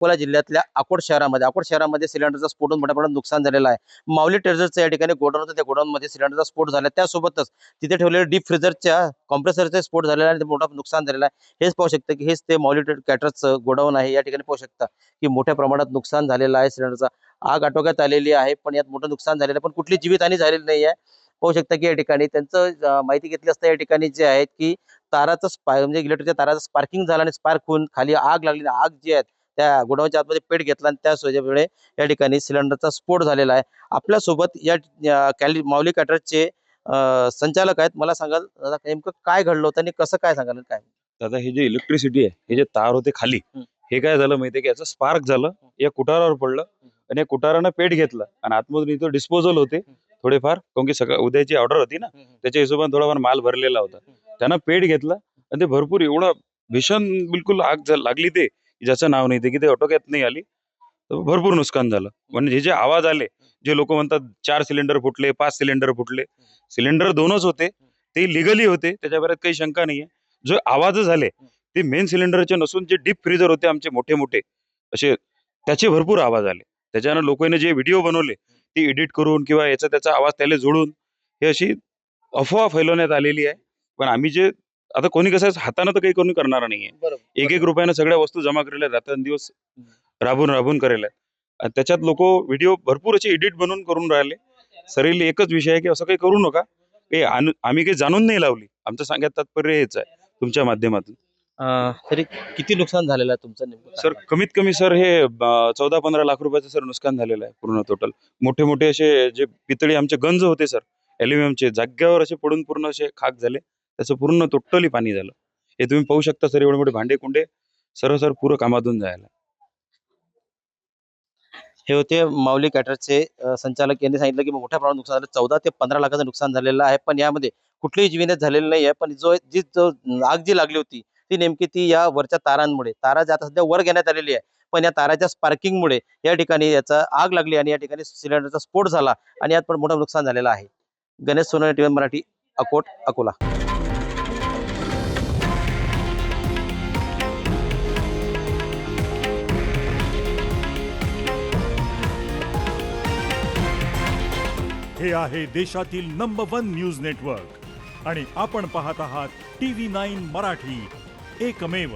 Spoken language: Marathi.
अकोला जिल्ह्यातल्या अकोट शहरामध्ये सिलेंडरचा स्फोट होऊन मोठ्या प्रमाणात नुकसान झालेलं आहे. माऊली ट्रेझरचं या ठिकाणी गोडाऊन होतं, त्या गोडाऊनमध्ये सिलेंडरचा स्फोट झाला. त्यासोबतच तिथे ठेवलेल्या डीप फ्रीजरच्या कॉम्प्रेसरचा स्फोट झालेला आहे आणि मोठं नुकसान झालेलं आहे. हेच पाहू शकता की हेच ते माऊली कॅटरर्सचं गोडाऊन आहे. या ठिकाणी पाहू शकता की मोठ्या प्रमाणात नुकसान झालेलं आहे. सिलेंडरचा आग आटोक्यात आलेली आहे, पण यात मोठं नुकसान झालेलं आहे, पण कुठली जीवितहानी झालेली नाही आहे. पाहू शकता की या ठिकाणी त्यांचं माहिती घेतली असता या ठिकाणी जे आहेत की ताराचं म्हणजे इलेक्ट्रिकच्या ताराचं स्पार्किंग झालं आणि स्पार्क होऊन खाली आग लागली. आग जी आहे त्या गोडाऊनच्या आतमध्ये पेट घेतला आणि त्या सोयीमुळे या ठिकाणी सिलेंडरचा स्फोट झालेला आहे. आपल्यासोबत या माऊली कॅटरर्सचे संचालक आहेत. मला सांगाल दादा नेमकं काय घडलं होतं आणि कसं काय सांगाल काय? दादा हे जे इलेक्ट्रिसिटी आहे, हे जे तार होते खाली, हे काय झालं माहितीये की याचं स्पार्क झालं, या कुटारावर पडलं आणि या कुटारानं पेट घेतलं आणि आतमधून इथं डिस्पोजल होते थोडेफार, कारण की सकाळ उद्याची ऑर्डर होती ना, त्याच्या हिशोबाने थोडाफार माल भरलेला होता. त्यानं पेट घेतला आणि ते भरपूर एवढं भीषण बिलकुल आग लागली ते ज्याचं नाव नाही, ते की ते आटोक्यात नाही आली. तर भरपूर नुकसान झालं. म्हणजे हे जे आवाज आले, जे लोक म्हणतात 4 सिलेंडर फुटले, 5 सिलेंडर फुटले, सिलेंडर 2च होते, ते लिगली होते, त्याच्या बऱ्यात काही शंका नाहीये. जो आवाज झाले ते मेन सिलेंडरचे नसून जे डीप फ्रीजर होते आमचे मोठे मोठे असे, त्याचे भरपूर आवाज आले. त्याच्यानं लोकांनी जे व्हिडिओ बनवले ते एडिट करून किंवा याचा त्याचा आवाज त्याला जोडून हे अशी अफवा फैलवण्यात आलेली आहे. पण आम्ही जे आता कोणी कसं हाताने तर काही कोणी करणार नाहीये. एक एक रुपयानं सगळ्या वस्तू जमा केलेल्या रात्रंदिवस राबून राबून करेल आणि त्याच्यात लोक व्हिडिओ भरपूर असे एडिट बनवून करून राहिले. सरील एकच विषय आहे की असं काही करू नका. आम्ही काही जाणून नाही लावली. आमचं सांगण्यात तात्पर्य हेच आहे तुमच्या माध्यमातून. तरी किती नुकसान झालेलं आहे तुमचं नेमकं सर कमीत कमी सर हे 14-15 लाख रुपयाचं सर नुकसान झालेलं आहे पूर्ण टोटल. मोठे मोठे असे जे पितळी आमचे गंज होते सर ॲल्युमिनियमचे, जाग्यावर असे पडून पूर्ण असे खाक झाले. त्याचं पूर्ण टोटली पाणी झालं. हे तुम्ही पाहू शकता सर, एवढे मोठे भांडे कुंडे सर पुरं कामातून जायला. हे होते माऊली कॅटरर्सचे संचालक यांनी सांगितलं की मोठ्या प्रमाणात नुकसान झालं. 14 ते 15 लाखाचं नुकसान झालेलं आहे, पण यामध्ये कुठलीही जीवितहानी झालेली नाही आहे. पण जो आग जी लागली होती ती नेमकी ती या वरच्या तारांमुळे, तारा आता सध्या वर घेण्यात आलेली आहे, पण या ताराच्या स्पार्किंगमुळे या ठिकाणी याचा आग लागली आणि या ठिकाणी सिलेंडरचा स्फोट झाला आणि यात पण मोठं नुकसान झालेलं आहे. गणेश सोनवणे, टीव्ही मराठी, अकोट, अकोला. हे आहे देशातील नंबर 1 न्यूज नेटवर्क आणि आपण पाहत आहात TV9 मराठी, एकमेव.